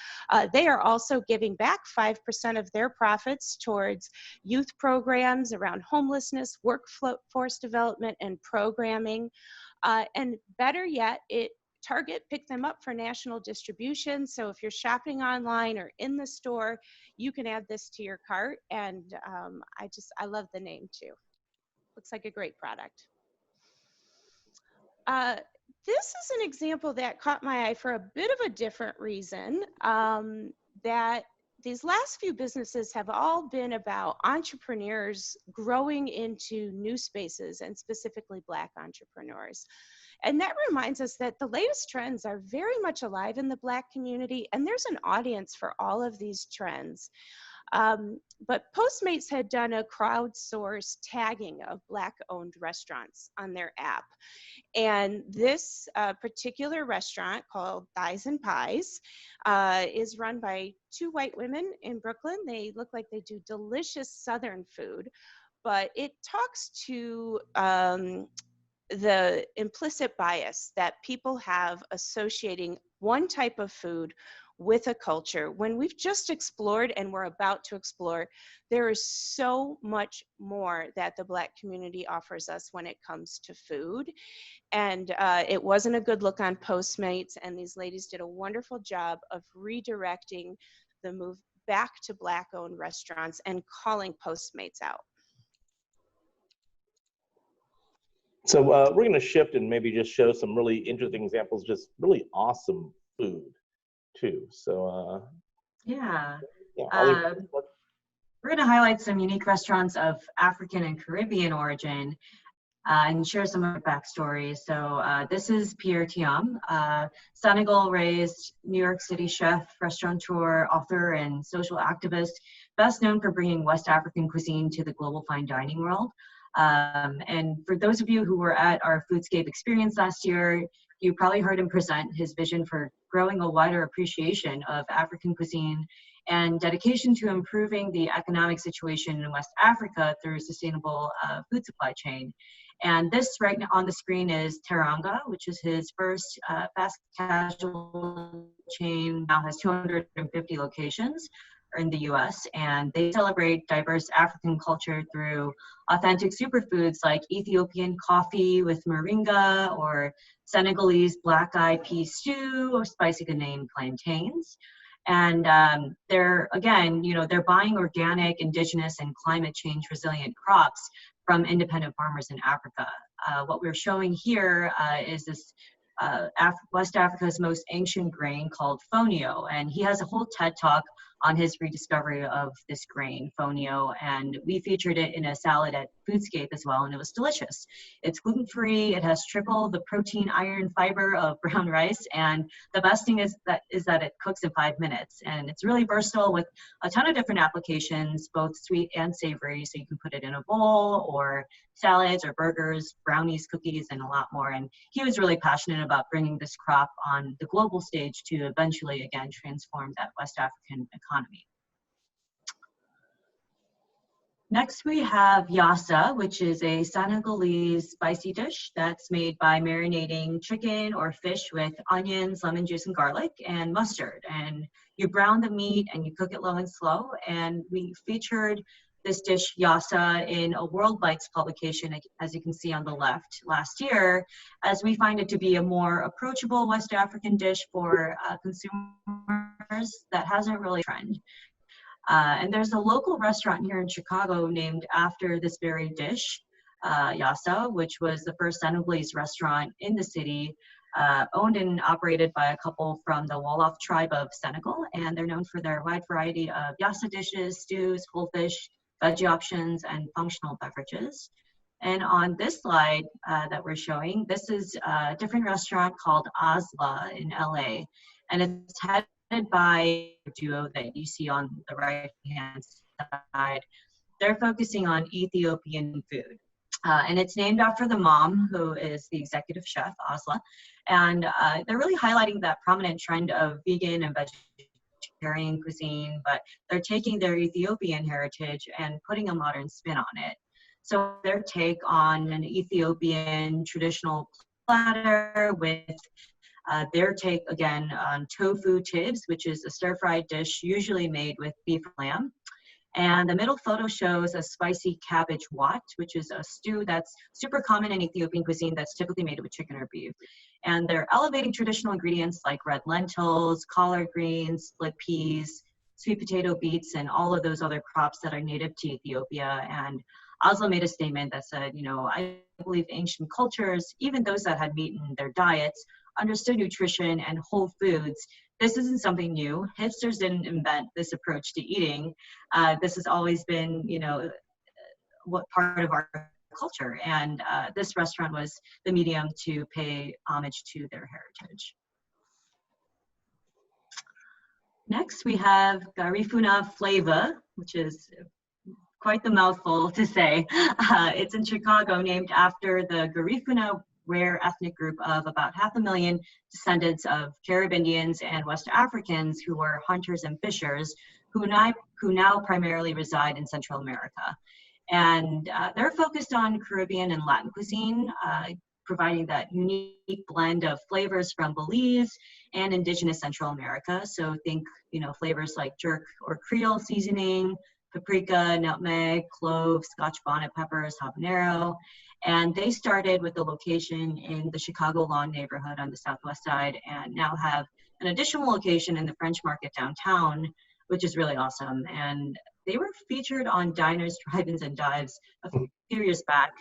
they are also giving back 5% of their profits towards youth programs around homelessness, workforce development, and programming. And better yet, Target picked them up for national distribution. So if you're shopping online or in the store, you can add this to your cart. And I love the name too. Looks like a great product. This is an example that caught my eye for a bit of a different reason, that these last few businesses have all been about entrepreneurs growing into new spaces, and specifically Black entrepreneurs. And that reminds us that the latest trends are very much alive in the Black community, and there's an audience for all of these trends. But Postmates had done a crowdsourced tagging of Black-owned restaurants on their app. And this particular restaurant called Thighs and Pies is run by two white women in Brooklyn. They look like they do delicious Southern food, but it talks to the implicit bias that people have associating one type of food with a culture when we've just explored and we're about to explore. There is so much more that the Black community offers us when it comes to food. And it wasn't a good look on Postmates, and these ladies did a wonderful job of redirecting the move back to Black-owned restaurants and calling Postmates out. So we're going to shift and maybe just show some really interesting examples, just really awesome food too. So Yeah. yeah, we're going to highlight some unique restaurants of African and Caribbean origin and share some of their backstory. So this is Pierre Thiam, Senegal-raised New York City chef, restaurateur, author, and social activist, best known for bringing West African cuisine to the global fine dining world. And for those of you who were at our Foodscape experience last year, you probably heard him present his vision for growing a wider appreciation of African cuisine and dedication to improving the economic situation in West Africa through sustainable food supply chain. And this right now on the screen is Teranga, which is his first fast casual chain, now has 250 locations in the US, and they celebrate diverse African culture through authentic superfoods like Ethiopian coffee with moringa, or Senegalese black-eyed pea stew, or spicy Ghanaian plantains. And they're, again, they're buying organic, indigenous, and climate change resilient crops from independent farmers in Africa. What we're showing here is this West Africa's most ancient grain called fonio, and he has a whole TED Talk on his rediscovery of this grain, fonio, and we featured it in a salad at Foodscape as well, and it was delicious. It's gluten-free, it has triple the protein, iron, fiber of brown rice, and the best thing is that it cooks in 5 minutes, and it's really versatile with a ton of different applications, both sweet and savory, so you can put it in a bowl, or salads, or burgers, brownies, cookies, and a lot more. And he was really passionate about bringing this crop on the global stage to eventually, again, transform that West African economy. Next, we have yassa, which is a Senegalese spicy dish that's made by marinating chicken or fish with onions, lemon juice, and garlic, and mustard. And you brown the meat and you cook it low and slow. And we featured this dish, yassa, in a World Bites publication, as you can see on the left, last year, as we find it to be a more approachable West African dish for consumers that hasn't really trended. And there's a local restaurant here in Chicago named after this very dish, yassa, which was the first Senegalese restaurant in the city, owned and operated by a couple from the Wolof tribe of Senegal. And they're known for their wide variety of yassa dishes, stews, whole fish, veggie options, and functional beverages. And on this slide that we're showing, this is a different restaurant called Asla in LA. And it's headed by a duo that you see on the right-hand side. They're focusing on Ethiopian food. And it's named after the mom, who is the executive chef, Asla. And they're really highlighting that prominent trend of vegan and vegetarian cuisine, but they're taking their Ethiopian heritage and putting a modern spin on it. So their take on an Ethiopian traditional platter with their take, again, on tofu tibs, which is a stir-fried dish usually made with beef or lamb. And the middle photo shows a spicy cabbage wat, which is a stew that's super common in Ethiopian cuisine that's typically made with chicken or beef. And they're elevating traditional ingredients like red lentils, collard greens, split peas, sweet potato, beets, and all of those other crops that are native to Ethiopia. And Asla made a statement that said, I believe ancient cultures, even those that had meat in their diets, understood nutrition and whole foods this isn't something new. Hipsters didn't invent this approach to eating. This has always been, you know, what part of our culture. And this restaurant was the medium to pay homage to their heritage. Next, we have Garifuna Flava, which is quite the mouthful to say. It's in Chicago, named after the Garifuna rare ethnic group of about 500,000 descendants of Carib Indians and West Africans who were hunters and fishers, who now primarily reside in Central America. And they're focused on Caribbean and Latin cuisine, providing that unique blend of flavors from Belize and indigenous Central America. So think, you know, flavors like jerk or Creole seasoning, paprika, nutmeg, clove, Scotch bonnet peppers, habanero. And they started with a location in the Chicago Lawn neighborhood on the southwest side, and now have an additional location in the French Market downtown, which is really awesome. And they were featured on Diners, Drive-Ins, and Dives a few years back.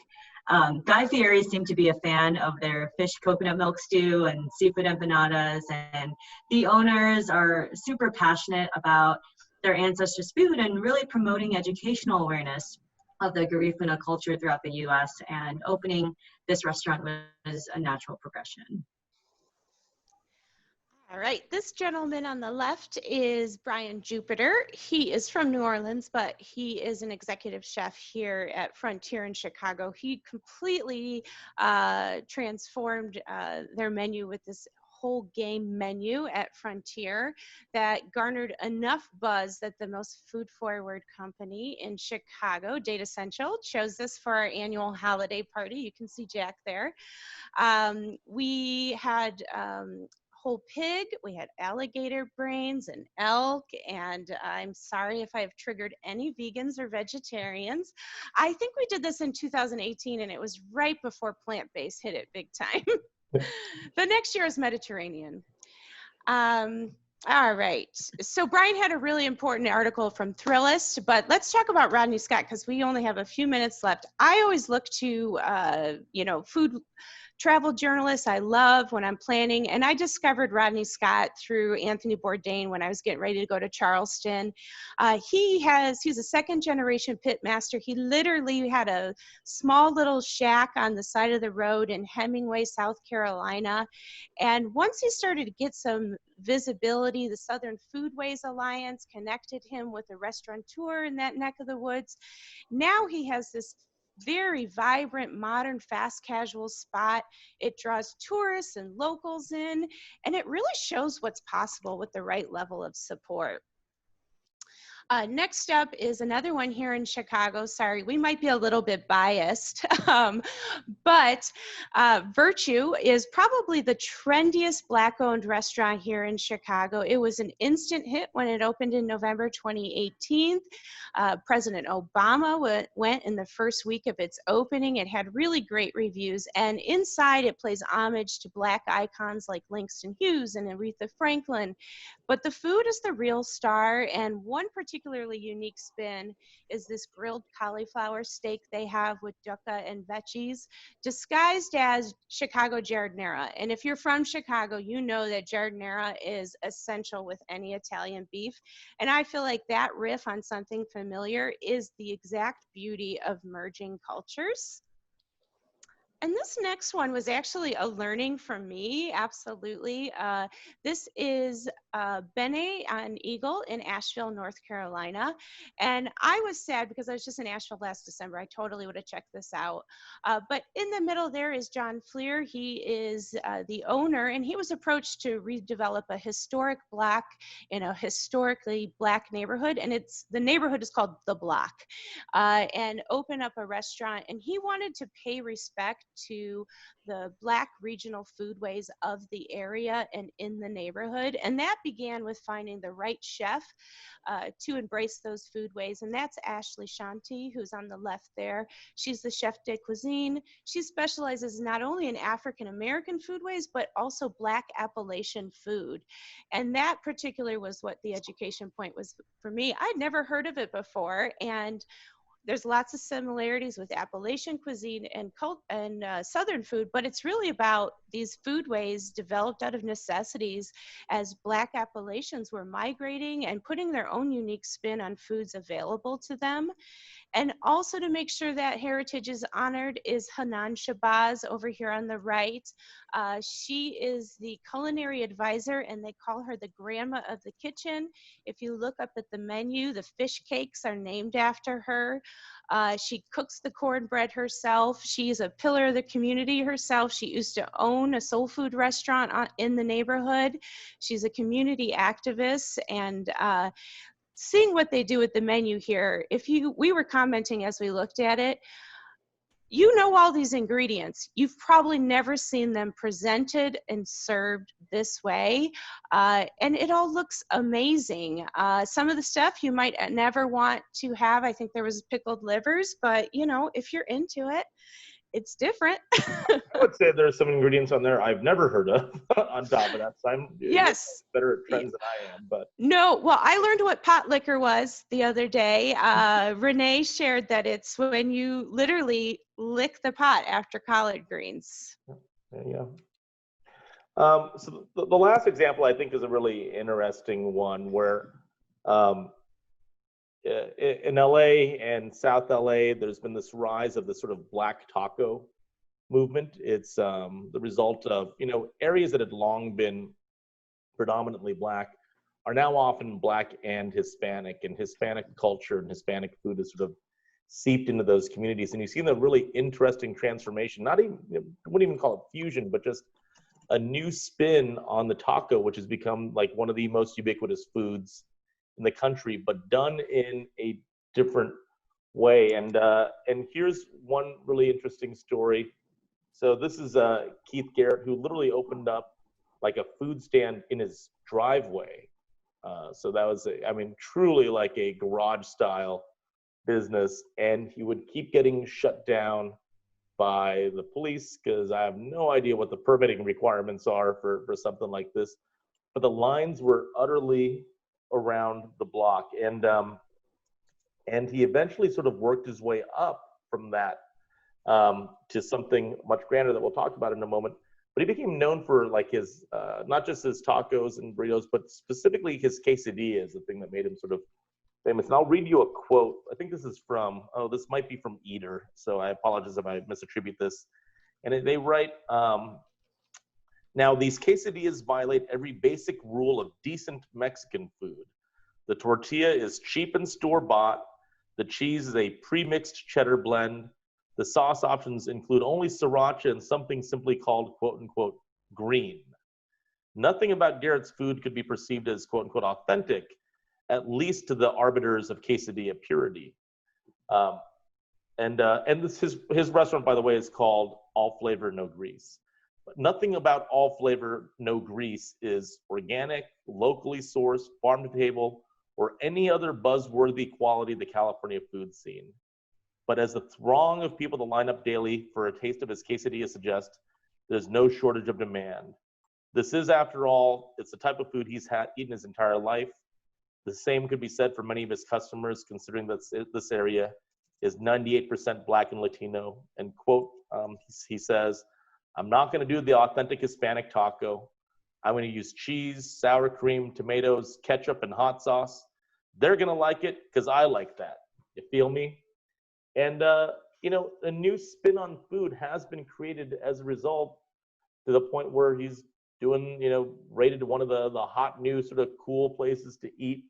Guy Fieri seemed to be a fan of their fish coconut milk stew and seafood empanadas, and the owners are super passionate about their ancestors' food and really promoting educational awareness of the Garifuna culture throughout the U.S., and opening this restaurant was a natural progression. All right, this gentleman on the left is Brian Jupiter. He is from New Orleans, but he is an executive chef here at Frontier in Chicago. He completely transformed their menu with this whole game menu at Frontier that garnered enough buzz that the most food forward company in Chicago, Datassential, chose this for our annual holiday party. You can see Jack there. We had whole pig, we had alligator brains and elk, and I'm sorry if I've triggered any vegans or vegetarians. I think we did this in 2018, and it was right before plant-based hit it big time. The next year is Mediterranean. All right, so Brian had a really important article from Thrillist, but let's talk about Rodney Scott, because we only have a few minutes left. I always look to, you know, food travel journalists I love when I'm planning, and I discovered Rodney Scott through Anthony Bourdain when I was getting ready to go to Charleston. He's a second generation pit master. He literally had a small little shack on the side of the road in Hemingway, South Carolina, and once he started to get some visibility, the Southern Foodways Alliance connected him with a restaurateur in that neck of the woods. Now he has this very vibrant, modern, fast casual spot. It draws tourists and locals in, and it really shows what's possible with the right level of support. Next up is another one here in Chicago. Sorry, we might be a little bit biased, but Virtue is probably the trendiest Black-owned restaurant here in Chicago. It was an instant hit when it opened in November 2018. President Obama went in the first week of its opening. It had really great reviews, and inside it plays homage to Black icons like Langston Hughes and Aretha Franklin. But the food is the real star, and one particularly unique spin is this grilled cauliflower steak they have with yucca and veggies, disguised as Chicago giardiniera. And if you're from Chicago, you know that giardiniera is essential with any Italian beef. And I feel like that riff on something familiar is the exact beauty of merging cultures. And this next one was actually a learning for me, absolutely. This is Bene on Eagle in Asheville, North Carolina. And I was sad because I was just in Asheville last December. I totally would have checked this out. But in the middle there is John Fleer. He is the owner, and he was approached to redevelop a historic block in a historically Black neighborhood. And the neighborhood is called The Block, and open up a restaurant. And he wanted to pay respect to the Black regional foodways of the area and in the neighborhood. And that began with finding the right chef to embrace those foodways. And that's Ashley Shanti, who's on the left there. She's the chef de cuisine. She specializes not only in African-American foodways, but also Black Appalachian food. And that particular was what the education point was for me. I'd never heard of it before. And there's lots of similarities with Appalachian cuisine and Southern food, but it's really about these foodways developed out of necessities as Black Appalachians were migrating and putting their own unique spin on foods available to them. And also to make sure that heritage is honored is Hanan Shabazz over here on the right. She is the culinary advisor, and they call her the grandma of the kitchen. If you look up at the menu, the fish cakes are named after her. She cooks the cornbread herself. She's a pillar of the community herself. She used to own a soul food restaurant in the neighborhood. She's a community activist, and seeing what they do with the menu here, we were commenting as we looked at it, you know all these ingredients. You've probably never seen them presented and served this way, and it all looks amazing. Some of the stuff you might never want to have. I think there was pickled livers, but you know, if you're into it, it's different. I would say there's some ingredients on there I've never heard of on top of that. So I'm better at trends than I am. But no, well, I learned what pot liquor was the other day. Renee shared that it's when you literally lick the pot after collard greens. There you go. So the last example I think is a really interesting one where in LA and South LA, there's been this rise of this sort of black taco movement. It's the result of, you know, areas that had long been predominantly Black are now often Black and Hispanic culture and Hispanic food is sort of seeped into those communities. And you see the really interesting transformation, not even, I wouldn't even call it fusion, but just a new spin on the taco, which has become like one of the most ubiquitous foods in the country, but done in a different way. And here's one really interesting story. So this is Keith Garrett, who literally opened up like a food stand in his driveway. So that was, I mean, truly like a garage style business. And he would keep getting shut down by the police because I have no idea what the permitting requirements are for something like this. But the lines were utterly around the block, and he eventually sort of worked his way up from that to something much grander that we'll talk about in a moment. But he became known for like his not just his tacos and burritos, but specifically his quesadillas, the thing that made him sort of famous. And I'll read you a quote. I think this is from, this might be from Eater, so I apologize if I misattribute this. And they write, now, these quesadillas violate every basic rule of decent Mexican food. The tortilla is cheap and store-bought. The cheese is a pre-mixed cheddar blend. The sauce options include only sriracha and something simply called, quote-unquote, green. Nothing about Garrett's food could be perceived as, quote-unquote, authentic, at least to the arbiters of quesadilla purity. And his restaurant, by the way, is called All Flavor, No Grease. But nothing about All Flavor, No Grease is organic, locally sourced, farm to table, or any other buzzworthy quality of the California food scene. But as the throng of people that line up daily for a taste of his quesadilla suggests, there's no shortage of demand. This is, after all, it's the type of food he's eaten his entire life. The same could be said for many of his customers, considering that this area is 98% Black and Latino. And quote, he says, I'm not going to do the authentic Hispanic taco. I'm going to use cheese, sour cream, tomatoes, ketchup, and hot sauce. They're going to like it because I like that. You feel me? And, you know, a new spin on food has been created as a result, to the point where he's doing, you know, rated one of the hot new sort of cool places to eat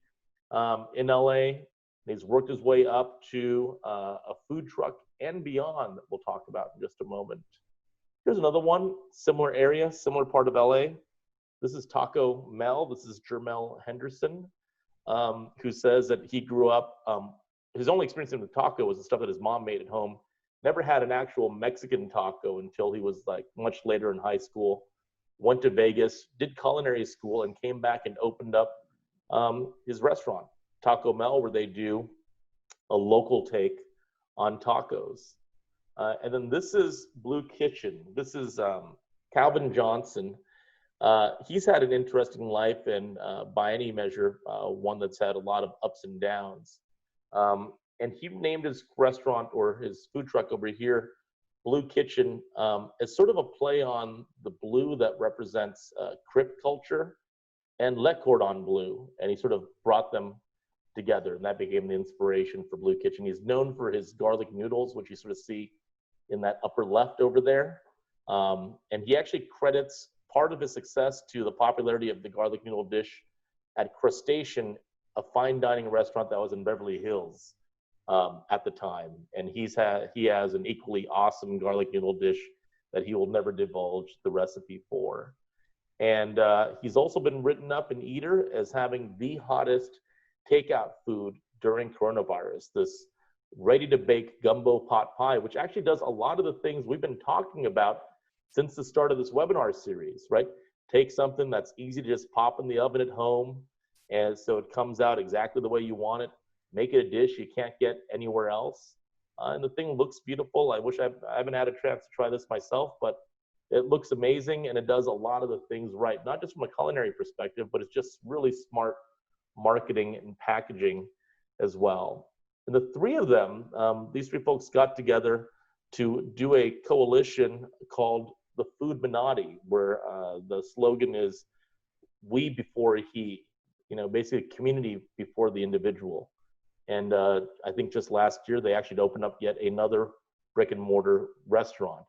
in LA. And he's worked his way up to a food truck and beyond that we'll talk about in just a moment. Here's another one, similar area, similar part of LA. This is Taco Mel. This is Jermel Henderson, who says that he grew up, his only experience with taco was the stuff that his mom made at home. Never had an actual Mexican taco until he was like much later in high school. Went to Vegas, did culinary school, and came back and opened up his restaurant, Taco Mel, where they do a local take on tacos. And then this is Blue Kitchen. This is Calvin Johnson. He's had an interesting life, and by any measure, one that's had a lot of ups and downs. and he named his restaurant or his food truck over here, Blue Kitchen, as sort of a play on the blue that represents Crip culture and Le Cordon Bleu, and he sort of brought them together, and that became the inspiration for Blue Kitchen. He's known for his garlic noodles, which you sort of see in that upper left over there, and he actually credits part of his success to the popularity of the garlic noodle dish at Crustacean, a fine dining restaurant that was in Beverly Hills at the time, and he has an equally awesome garlic noodle dish that he will never divulge the recipe for. And he's also been written up in Eater as having the hottest takeout food during coronavirus, this ready-to-bake gumbo pot pie, which actually does a lot of the things we've been talking about since the start of this webinar series, right? Take something that's easy to just pop in the oven at home, and so it comes out exactly the way you want it. Make it a dish you can't get anywhere else. And the thing looks beautiful. I wish I haven't had a chance to try this myself, but it looks amazing, and it does a lot of the things right, not just from a culinary perspective, but it's just really smart marketing and packaging as well. And the three of them, these three folks got together to do a coalition called the Food Minati, where the slogan is "We before he," you know, basically community before the individual. And I think just last year they actually opened up yet another brick and mortar restaurant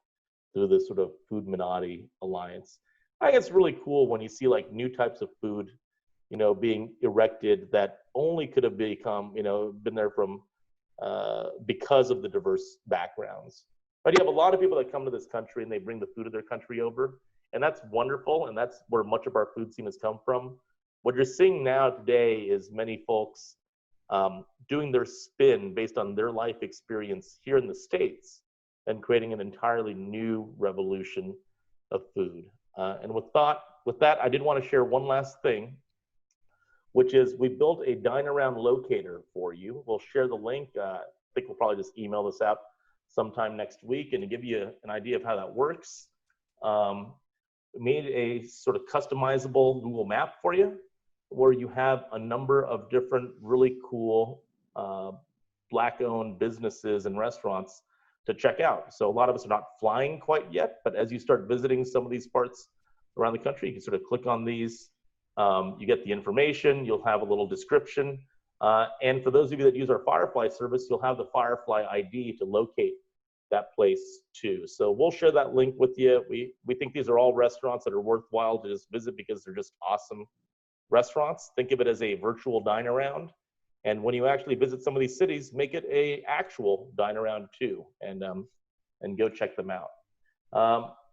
through this sort of Food Minati alliance. I think it's really cool when you see like new types of food, you know, being erected that only could have become, you know, been there from because of the diverse backgrounds. But you have a lot of people that come to this country and they bring the food of their country over, and that's wonderful, and that's where much of our food scene has come from. What you're seeing now today is many folks doing their spin based on their life experience here in the States and creating an entirely new revolution of food. And with that, I did want to share one last thing, which is we built a dine around locator for you. We'll share the link. I think we'll probably just email this out sometime next week, and to give you an idea of how that works, made a sort of customizable Google map for you, where you have a number of different really cool Black-owned businesses and restaurants to check out. So a lot of us are not flying quite yet, but as you start visiting some of these parts around the country, you can sort of click on these. You get the information, you'll have a little description. And for those of you that use our Firefly service, you'll have the Firefly ID to locate that place too. So we'll share that link with you. We think these are all restaurants that are worthwhile to just visit because they're just awesome restaurants. Think of it as a virtual dine around. And when you actually visit some of these cities, make it a actual dine around too, and go check them out.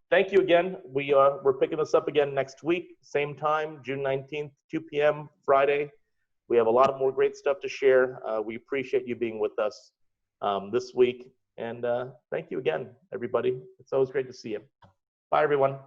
Thank you again. We're picking this up again next week, same time, June 19th, 2 p.m. Friday. We have a lot of more great stuff to share. We appreciate you being with us this week. And thank you again, everybody. It's always great to see you. Bye, everyone.